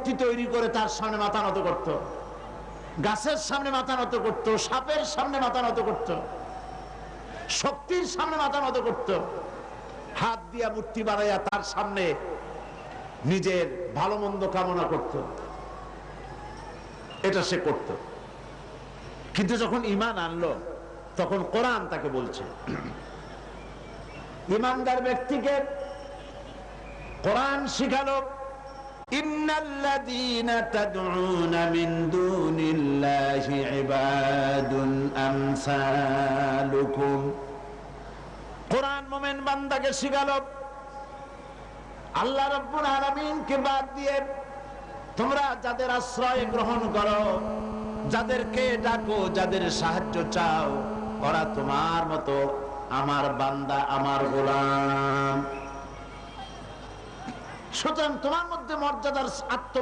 মূর্তি তৈরি করে তার সামনে মাথা নত করত, গাছের সামনে মাথা নত করত, সাপের সামনে মাথা নত করত, শক্তির সামনে মাথা নত করত, হাত দিয়া মূর্তি বানাইয়া তার সামনে নিজের ভালো মন্দ কামনা করত। এটা সে করত। কিন্তু যখন ঈমান আনলো তখন কোরআন তাকে বলছে, ঈমানদার ব্যক্তিকে কোরআন শিখালো, ইন্নাল্লাযীনা তাদউনা মিন দুনিল্লাহি ইবাদুন আমসালুকুম। কোরআন মুমিন বান্দাকে শিখালো, আল্লাহ রাব্বুল আলামিনকে বাদ দিয়ে তোমরা যাদের আশ্রয় গ্রহণ করো, যাদেরকে ডাকো, যাদের সাহায্য চাও, ওরা তোমার মতো আমার বান্দা, আমার গোলাম। সুতরাং তোমার মধ্যে মর্যাদার আত্ম